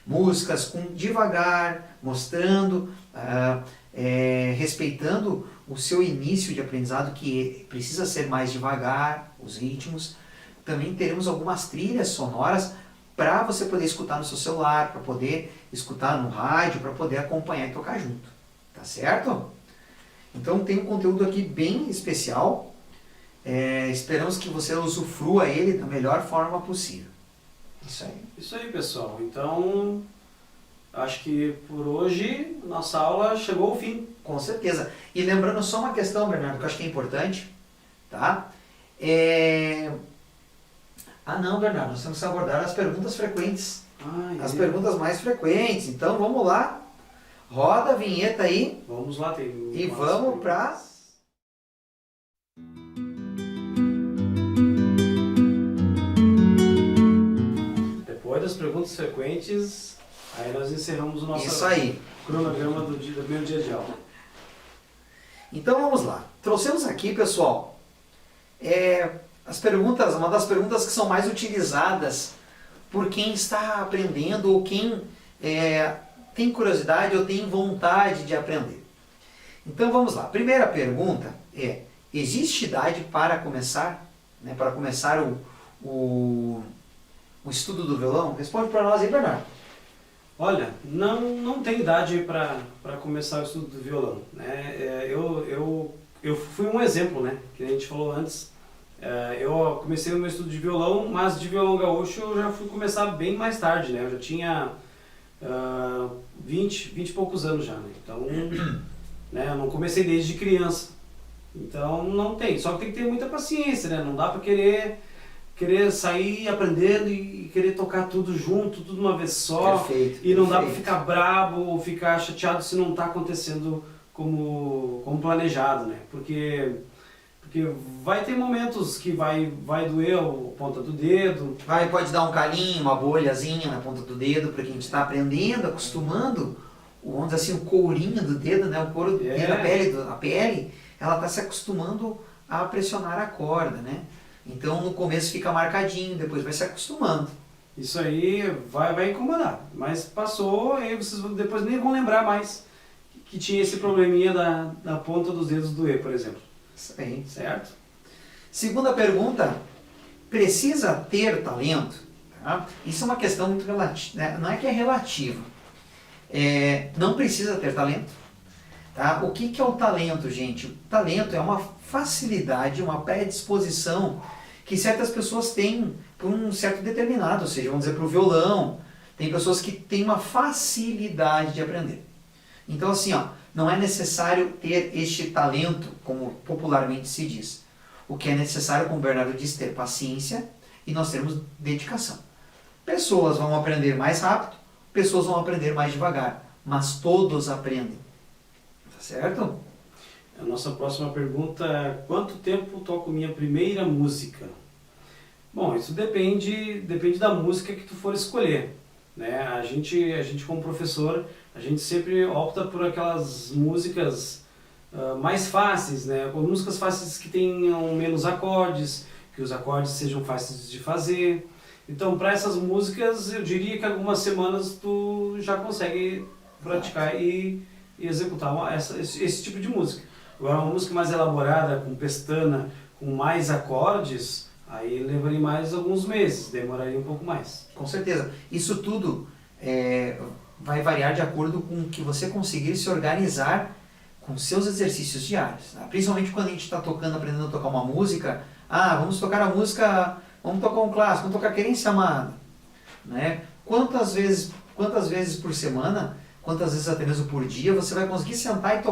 músicas devagar, mostrando, respeitando o seu início de aprendizado, que precisa ser mais devagar, os ritmos. Também teremos algumas trilhas sonoras para você poder escutar no seu celular, para poder escutar no rádio, para poder acompanhar e tocar junto. Tá certo? Então tem um conteúdo aqui bem especial. Esperamos que você usufrua ele da melhor forma possível. Isso aí. Isso aí, pessoal. Então, acho que por hoje nossa aula chegou ao fim. Com certeza. E lembrando só uma questão, Bernardo, que eu acho que é importante, tá? Não, Bernardo, nós temos que abordar as perguntas frequentes. As perguntas mais frequentes. Então, vamos lá. Roda a vinheta aí. Vamos lá, e vamos para... Depois das perguntas frequentes, aí nós encerramos o nosso cronograma do meu dia de aula. Então vamos lá. Trouxemos aqui, pessoal, uma das perguntas que são mais utilizadas por quem está aprendendo ou quem tem curiosidade ou tem vontade de aprender. Então vamos lá. Primeira pergunta é: existe idade para começar? Para começar o estudo do violão? Responde para nós aí, Bernardo. Olha, não tem idade para começar o estudo do violão. Eu fui um exemplo, que a gente falou antes. Eu comecei o meu estudo de violão, mas de violão gaúcho eu já fui começar bem mais tarde. Eu já tinha 20 e poucos anos já. Então, eu não comecei desde criança. Então não tem, só que tem que ter muita paciência, não dá para querer sair aprendendo e querer tocar tudo junto, tudo uma vez só. Perfeito, e não dá para ficar brabo ou ficar chateado se não está acontecendo como planejado, porque vai ter momentos que vai doer a ponta do dedo. Pode dar um calinho, uma bolhazinha na ponta do dedo, para quem está aprendendo, acostumando, vamos dizer assim, o courinho do dedo, o couro do dedo, a pele, ela está se acostumando a pressionar a corda, Então no começo fica marcadinho, depois vai se acostumando. Isso aí vai incomodar, mas passou, aí vocês depois nem vão lembrar mais que tinha esse probleminha da ponta dos dedos doer, por exemplo. Isso aí. Certo? Segunda pergunta: precisa ter talento? Isso é uma questão muito relativa, não é que é relativa. Não precisa ter talento. O que é o talento, gente? O talento é uma facilidade, uma predisposição que certas pessoas têm para um certo determinado, ou seja, vamos dizer, para o violão. Tem pessoas que têm uma facilidade de aprender. Então, assim, não é necessário ter este talento, como popularmente se diz. O que é necessário, como o Bernardo disse, ter paciência e nós termos dedicação. Pessoas vão aprender mais rápido, pessoas vão aprender mais devagar, mas todos aprendem. Tá certo? A nossa próxima pergunta é: quanto tempo toco minha primeira música? Bom, isso depende da música que tu for escolher. A gente como professor, a gente sempre opta por aquelas músicas mais fáceis, músicas fáceis que tenham menos acordes, que os acordes sejam fáceis de fazer. Então, para essas músicas, eu diria que algumas semanas tu já consegue praticar e executar esse tipo de música. Agora, uma música mais elaborada, com pestana, com mais acordes, aí levaria mais alguns meses, demoraria um pouco mais. Com certeza. Isso tudo vai variar de acordo com o que você conseguir se organizar com seus exercícios diários. Principalmente quando a gente está aprendendo a tocar uma música. Vamos tocar a música, vamos tocar um clássico, vamos tocar Querência Amada. Quantas vezes por semana, quantas vezes até mesmo por dia, você vai conseguir sentar e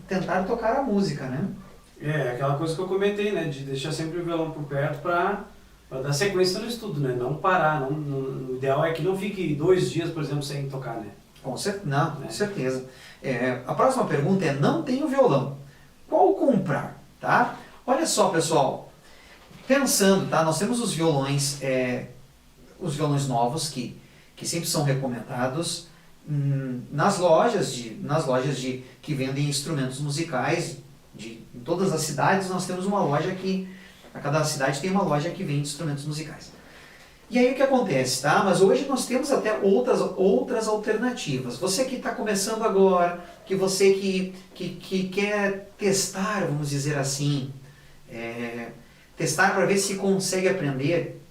tentar tocar a música, aquela coisa que eu comentei, de deixar sempre o violão por perto para dar sequência no estudo, não parar. O ideal é que não fique 2 dias, por exemplo, sem tocar, Com certeza. A próxima pergunta é: não tenho violão, qual comprar? Olha só, pessoal, Pensando, tá? Nós temos os violões novos que sempre são recomendados nas lojas que vendem instrumentos musicais. Em todas as cidades nós temos uma loja a cada cidade tem uma loja que vende instrumentos musicais. E aí o que acontece, tá? Mas hoje nós temos até outras alternativas. Você que está começando agora, você que quer testar, vamos dizer assim, testar para ver se consegue aprender,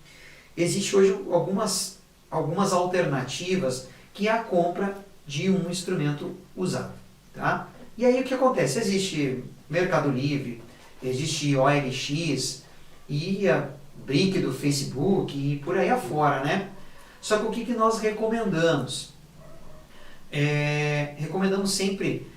existe hoje algumas alternativas que é a compra de um instrumento usado, tá? E aí o que acontece? Existe Mercado Livre, existe OLX e a Brick do Facebook e por aí afora, né? Só que o que nós recomendamos? Recomendamos sempre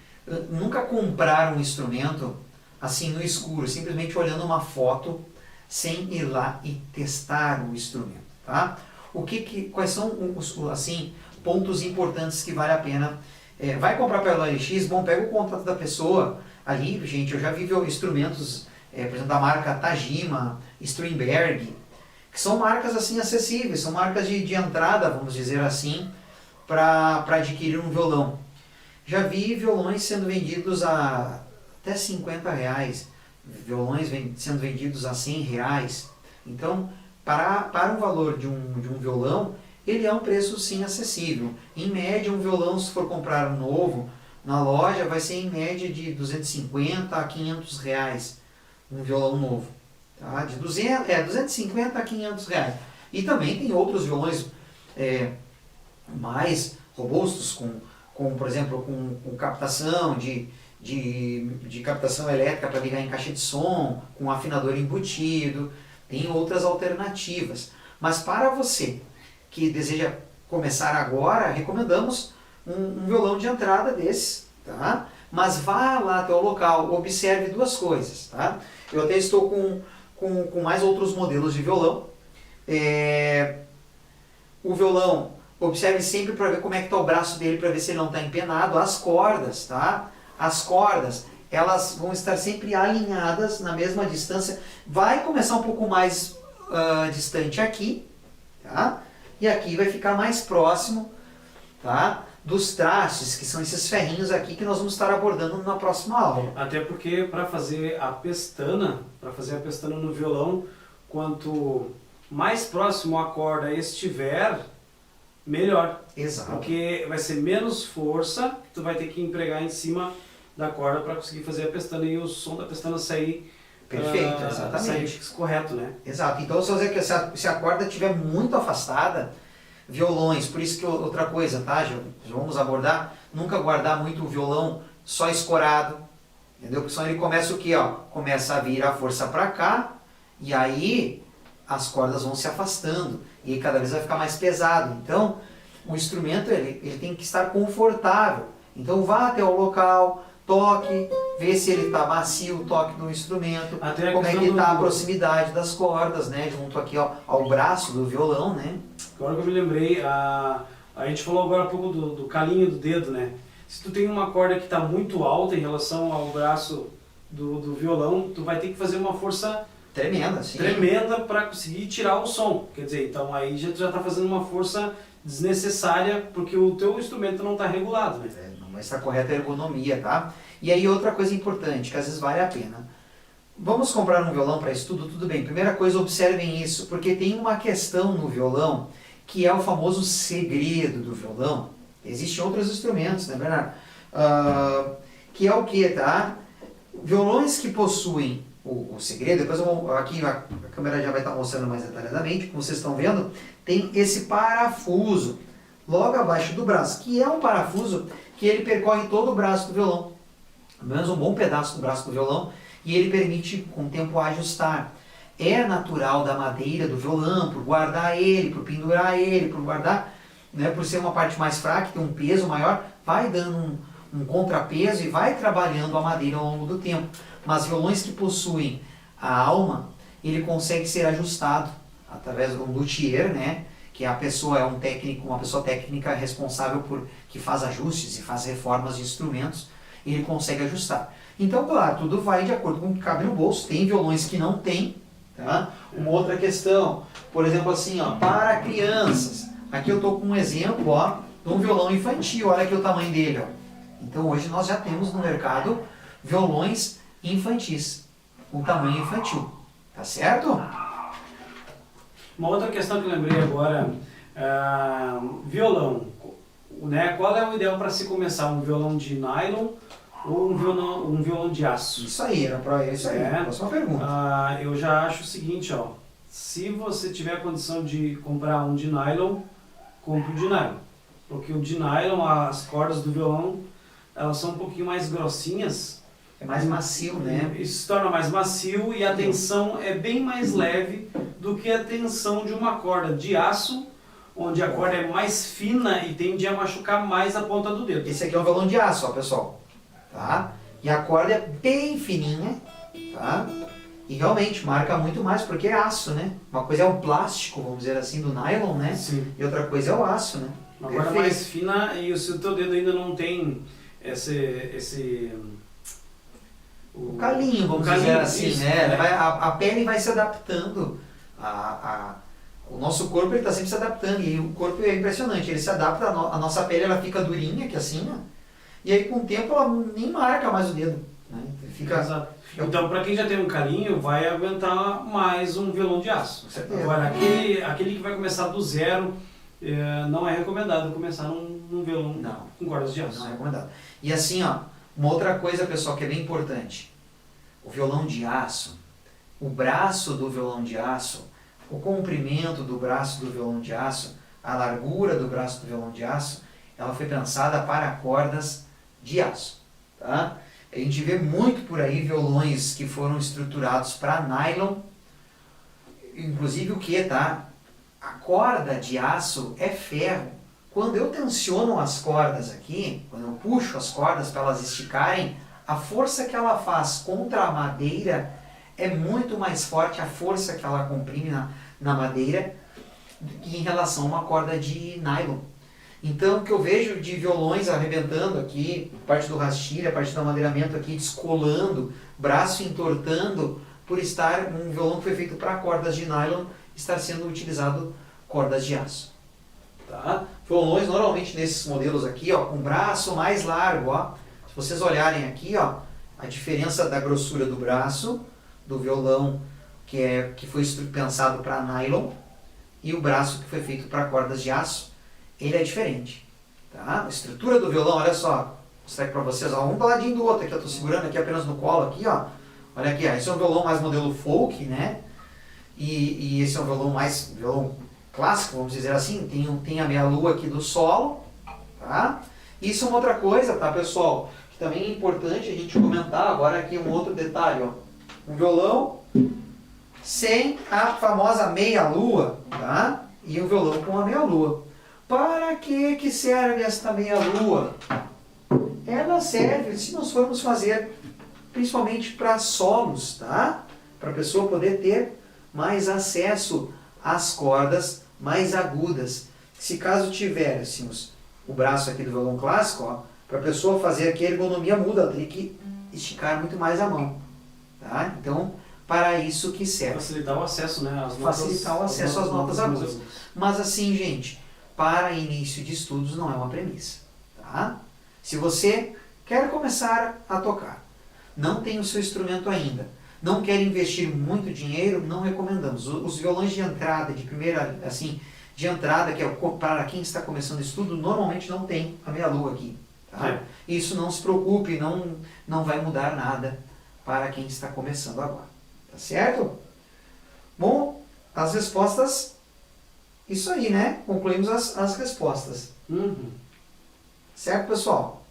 nunca comprar um instrumento assim no escuro, simplesmente olhando uma foto sem ir lá e testar o instrumento, tá? Quais são os assim, pontos importantes que vale a pena? Vai comprar pela OLX, bom, pega o contato da pessoa ali, gente, eu já vi instrumentos, por exemplo, da marca Tajima, Strindberg, que são marcas assim acessíveis, são marcas de entrada, vamos dizer assim, para adquirir um violão. Já vi violões sendo vendidos a até R$50, violões sendo vendidos a R$100. Então, para um valor de um violão, ele é um preço sim acessível. Em média, um violão, se for comprar um novo na loja, vai ser em média de R$250 a R$500, um violão novo. Tá? De 250 a R$500. E também tem outros violões mais robustos, por exemplo, com captação de captação elétrica para ligar em caixa de som, com afinador embutido. Tem outras alternativas. Mas para você que deseja começar agora, recomendamos um violão de entrada desses, tá? Mas vá lá até o local, observe duas coisas, tá? Eu até estou com mais outros modelos de violão. O violão, observe sempre para ver como é que está o braço dele, para ver se ele não está empenado. As cordas, tá? As cordas, elas vão estar sempre alinhadas na mesma distância. Vai começar um pouco mais distante aqui, tá? E aqui vai ficar mais próximo, tá? Dos trastes, que são esses ferrinhos aqui que nós vamos estar abordando na próxima aula. Até porque para fazer a pestana no violão, quanto mais próximo a corda estiver, melhor. Exato. Porque vai ser menos força que tu vai ter que empregar em cima da corda para conseguir fazer a pestana e o som da pestana sair. Perfeito, exatamente. Sair correto, né? Exato. Então, se a corda estiver muito afastada, violões, por isso que outra coisa, tá? Já vamos abordar, nunca guardar muito o violão só escorado, entendeu? Porque senão ele começa o quê? Começa a vir a força para cá, e aí as cordas vão se afastando, e cada vez vai ficar mais pesado. Então, o instrumento ele tem que estar confortável. Então, vá até o local, toque, vê se ele está macio, o toque do instrumento, como é que está a proximidade das cordas, né? Junto aqui ao braço do violão, né? Agora que eu me lembrei, a gente falou agora há pouco do calinho do dedo, né? Se tu tem uma corda que está muito alta em relação ao braço do violão, tu vai ter que fazer uma força tremenda, sim. Tremenda para conseguir tirar o som. Quer dizer, então aí tu já está fazendo uma força desnecessária porque o teu instrumento não está regulado, né? Não está correta a ergonomia, tá? E aí outra coisa importante, que às vezes vale a pena. Vamos comprar um violão para estudo? Tudo bem. Primeira coisa, observem isso, porque tem uma questão no violão que é o famoso segredo do violão. Existem outros instrumentos, né, Bernardo? Que é o que, tá? Violões que possuem o segredo, depois aqui a câmera já vai estar mostrando mais detalhadamente, como vocês estão vendo, tem esse parafuso logo abaixo do braço, que é um parafuso que ele percorre todo o braço do violão, pelo menos um bom pedaço do braço do violão, e ele permite com o tempo ajustar. É natural da madeira do violão, por guardar ele, por pendurar ele, por guardar, né, por ser uma parte mais fraca, tem um peso maior, vai dando um contrapeso e vai trabalhando a madeira ao longo do tempo. Mas violões que possuem a alma, ele consegue ser ajustado através de um luthier, né, que a pessoa é uma pessoa técnica responsável que faz ajustes e faz reformas de instrumentos, e ele consegue ajustar. Então, claro, tudo vai de acordo com o que cabe no bolso. Tem violões que não tem, Tá? Uma outra questão, por exemplo assim, ó, para crianças. Aqui eu estou com um exemplo, ó, de um violão infantil, olha aqui o tamanho dele. Ó. Então hoje nós já temos no mercado violões infantis, com tamanho infantil. Tá certo? Uma outra questão que eu lembrei agora, violão. Né? Qual é o ideal para se começar? Um violão de nylon ou um violão de aço? Isso aí, isso aí. Próxima pergunta. Eu já acho o seguinte, ó, se você tiver a condição de comprar um de nylon, compre o de nylon. Porque o de nylon, as cordas do violão, elas são um pouquinho mais grossinhas. É mais macio, né? Isso se torna mais macio e a tensão é bem mais leve do que a tensão de uma corda de aço, onde a corda é mais fina e tende a machucar mais a ponta do dedo. Esse aqui é um violão de aço, ó, pessoal. Tá? E a corda é bem fininha, tá? E realmente marca muito mais porque é aço, né? Uma coisa é o plástico, vamos dizer assim, do nylon, né? Sim. E outra coisa é o aço, né? Uma corda mais fina e se o teu dedo ainda não tem o calinho, vamos dizer assim, isso, né? A pele vai se adaptando, o nosso corpo está sempre se adaptando e o corpo é impressionante, ele se adapta, a nossa pele ela fica durinha, que assim, ó, e aí com o tempo ela nem marca mais o dedo. Né? Exato. Então, para quem já tem um carinho, vai aguentar mais um violão de aço. Com certeza. Agora, aquele que vai começar do zero, não é recomendado começar num violão com cordas de aço. Não é recomendado. E assim, ó, uma outra coisa, pessoal, que é bem importante. O violão de aço, o braço do violão de aço, o comprimento do braço do violão de aço, a largura do braço do violão de aço, ela foi pensada para cordas de aço. Tá? A gente vê muito por aí violões que foram estruturados para nylon, inclusive o que, tá? A corda de aço é ferro. Quando eu tensiono as cordas aqui, quando eu puxo as cordas para elas esticarem, a força que ela faz contra a madeira é muito mais forte, a força que ela comprime na madeira, em relação a uma corda de nylon. Então, o que eu vejo de violões arrebentando aqui, parte do rastilho, a parte do amadeiramento aqui, descolando, braço entortando, por estar um violão que foi feito para cordas de nylon, estar sendo utilizado cordas de aço. Tá? Violões, normalmente nesses modelos aqui, ó, com braço mais largo, ó. Se vocês olharem aqui, ó, a diferença da grossura do braço, do violão que foi pensado para nylon, e o braço que foi feito para cordas de aço, ele é diferente. Tá? A estrutura do violão, olha só, vou mostrar aqui para vocês, ó, um do ladinho do outro, aqui eu estou segurando aqui apenas no colo, aqui, ó. Olha aqui, ó, esse é um violão mais modelo folk, né? E esse é um violão clássico, vamos dizer assim, tem a meia-lua aqui do solo, tá? Isso é uma outra coisa, tá, pessoal? Que também é importante a gente comentar agora aqui um outro detalhe, ó. Um violão sem a famosa meia-lua, tá? E um violão com a meia-lua. Para que serve esta meia-lua? Ela serve, se nós formos fazer, principalmente para solos, tá? Para a pessoa poder ter mais acesso às cordas mais agudas. Se caso tivéssemos o braço aqui do violão clássico, para a pessoa fazer aqui a ergonomia muda, ela teria que esticar muito mais a mão. Tá? Então, para isso que serve. Facilitar o acesso, né? Facilitar o acesso às notas agudas. Mas assim, gente, para início de estudos não é uma premissa. Tá? Se você quer começar a tocar, não tem o seu instrumento ainda, não quer investir muito dinheiro, não recomendamos. Os violões de entrada, de primeira, assim, de entrada, que é para quem está começando estudo, normalmente não tem a meia-lua aqui. Tá? Isso não se preocupe, não vai mudar nada para quem está começando agora. Tá certo? Bom, as respostas, isso aí, né? Concluímos as respostas. Certo, pessoal?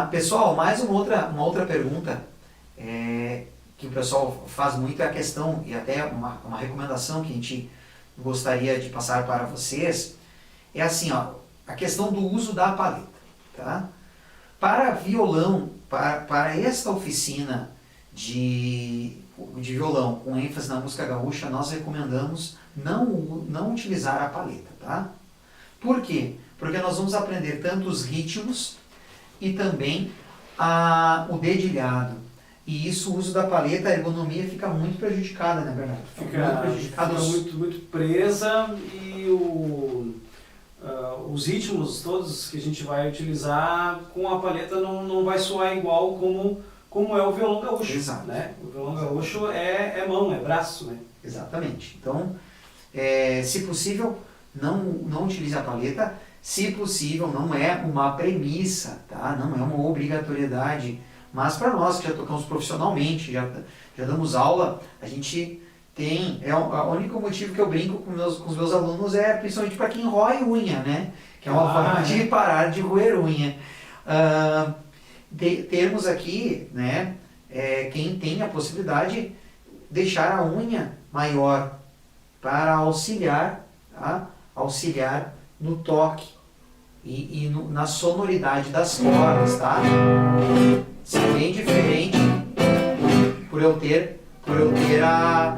Pessoal, mais uma outra pergunta que o pessoal faz muito é a questão, e até uma recomendação que a gente gostaria de passar para vocês, é assim, ó, a questão do uso da paleta. Tá? Para violão, para esta oficina de violão com ênfase na música gaúcha, nós recomendamos não utilizar a paleta. Tá? Por quê? Porque nós vamos aprender tanto os ritmos e também o dedilhado. e isso, o uso da paleta, a ergonomia fica muito prejudicada, né, Bernardo? Fica muito presa e os ritmos todos que a gente vai utilizar com a paleta não vai soar igual como é o violão gaúcho. Exato. Né? O violão gaúcho é mão, é braço. Né? Exatamente. Então, se possível, não utilize a paleta. Se possível, não é uma premissa, tá? Não é uma obrigatoriedade. Mas para nós que já tocamos profissionalmente, já damos aula, a gente tem... O único motivo que eu brinco com os meus alunos é principalmente para quem rói unha, né? Que é uma forma de parar de roer unha. Termos aqui, né? Quem tem a possibilidade, deixar a unha maior para auxiliar, tá? Auxiliar no toque e na sonoridade das cordas, tá? Isso é bem diferente por eu ter a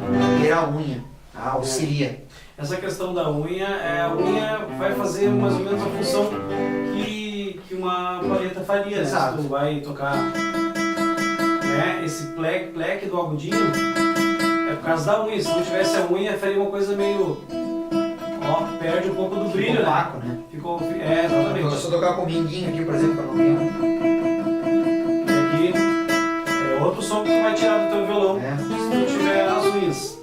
unha, tá? Auxilia. Essa questão da unha, a unha vai fazer mais ou menos a função que uma paleta faria, né? Se tu vai tocar, né? Esse plec do agudinho é por causa da unha. Se não tivesse a unha, faria uma coisa meio... perde um pouco do brilho, opaco, né? Ficou, exatamente. Se eu tocar com o minguinho aqui, por exemplo, para não ter... E aqui é outro som que tu vai tirar do teu violão, se tu tiver as unhas.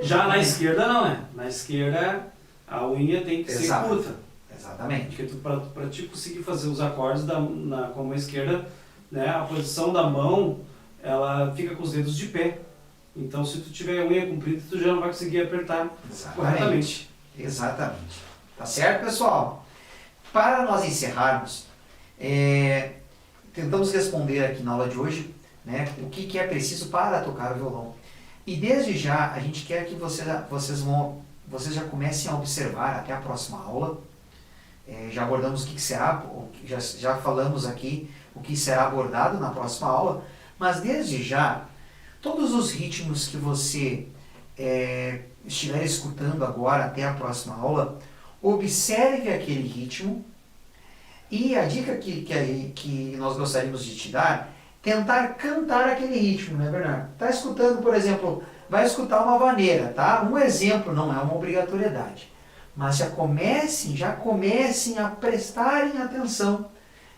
Já na esquerda não, né? Na esquerda a unha tem que ser curta. Exatamente. Porque para ti conseguir fazer os acordes com a mão esquerda, né, a posição da mão, ela fica com os dedos de pé. Então se tu tiver a unha comprida, tu já não vai conseguir apertar corretamente. Exatamente. Tá certo, pessoal? Para nós encerrarmos, tentamos responder aqui na aula de hoje, né, o que é preciso para tocar o violão. E desde já, a gente quer que vocês já comecem a observar até a próxima aula. Já abordamos o que será, já falamos aqui o que será abordado na próxima aula, mas desde já, todos os ritmos que você estiver escutando agora até a próxima aula, observe aquele ritmo e a dica que nós gostaríamos de te dar, tentar cantar aquele ritmo, né, Bernardo? Tá escutando, por exemplo, vai escutar uma vaneira, tá? Um exemplo, não é uma obrigatoriedade. Mas já comecem a prestarem atenção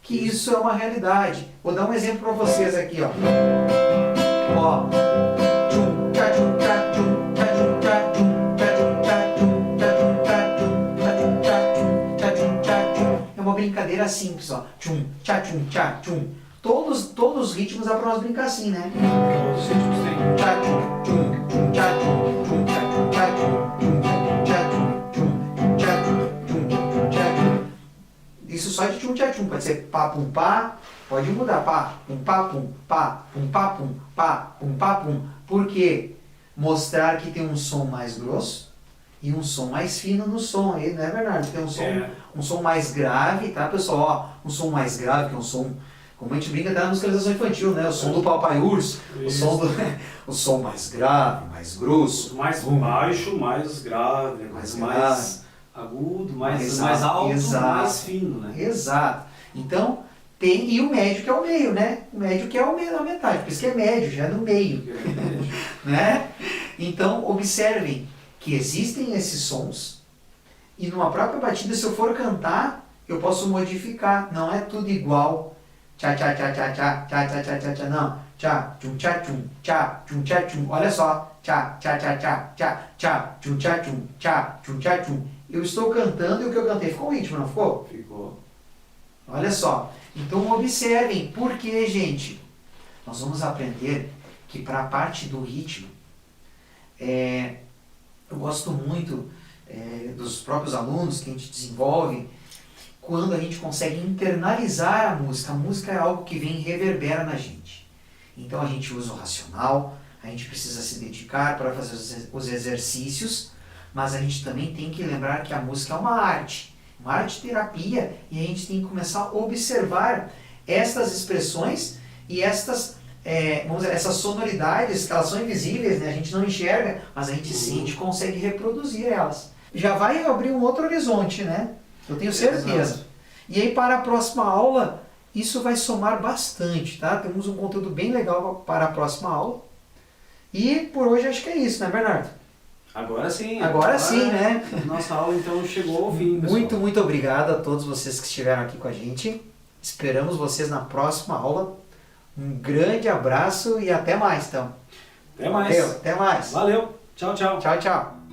que isso é uma realidade. Vou dar um exemplo para vocês aqui, ó. Ó. É uma brincadeira simples, ó. Tchum, tchá, tchum, tchá, tchum. Todos os ritmos dá para nós brincar assim, né? Todos os ritmos tem. Tchá, tchum, tchum, tchum, tchá, tchum, tchum, tchá, tchum, tchá, tchum, tchá, tchum, tchá, tchum, tchá, tchum. Isso só de tchum, tchá, tchum. Pode ser pá, pum, pá. Pode mudar. Pá, pum, pá, pum, pá, pum, pá, pum, pá, pum, pá, pum. Por quê? Mostrar que tem um som mais grosso e um som mais fino no som aí, né, Bernardo? Tem um som mais grave, tá, pessoal? Ó, um som mais grave, que é um som... Como a gente brinca até na musicalização infantil, né? O som do papai urso, o som mais grave, mais grosso. Mais baixo, mais grave, mais agudo, mais alto, mais fino, né? Exato. Então, e o médio que é o meio, né? O médio que é a metade, por isso que é médio, já é no meio. Né? Então, observem que existem esses sons e numa própria batida, se eu for cantar, eu posso modificar, não é tudo igual. Tchá, tchá, tchá, tchá, tchá, tchá, tchá, tchá, tchá, tchá, não. Tchá, tchum, tchá, tchum, tchá, tchum, tchá, tchum. Olha só. Tchá, tchá, tchá, tchá, tchá, tchá, tchum, tchá, tchum, tchá, tchum, tchá, tchum. Eu estou cantando e o que eu cantei ficou ritmo, não ficou? Ficou. Olha só. Então observem. Por quê, gente? Nós vamos aprender que para a parte do ritmo, eu gosto muito dos próprios alunos que a gente desenvolve, quando a gente consegue internalizar a música é algo que vem e reverbera na gente. Então a gente usa o racional, a gente precisa se dedicar para fazer os exercícios, mas a gente também tem que lembrar que a música é uma arte terapia, e a gente tem que começar a observar estas expressões e estas, vamos dizer, essas sonoridades, que elas são invisíveis, né? A gente não enxerga, mas a gente sente e consegue reproduzir elas. Já vai abrir um outro horizonte, né? Eu tenho certeza. Exato. E aí, para a próxima aula, isso vai somar bastante, tá? Temos um conteúdo bem legal para a próxima aula. E por hoje acho que é isso, né, Bernardo? Agora sim. Agora sim, né? Nossa aula então chegou ao fim, pessoal. Muito obrigado a todos vocês que estiveram aqui com a gente. Esperamos vocês na próxima aula. Um grande abraço e até mais, então. Até mais. Valeu, até mais. Valeu. Tchau, tchau. Tchau, tchau.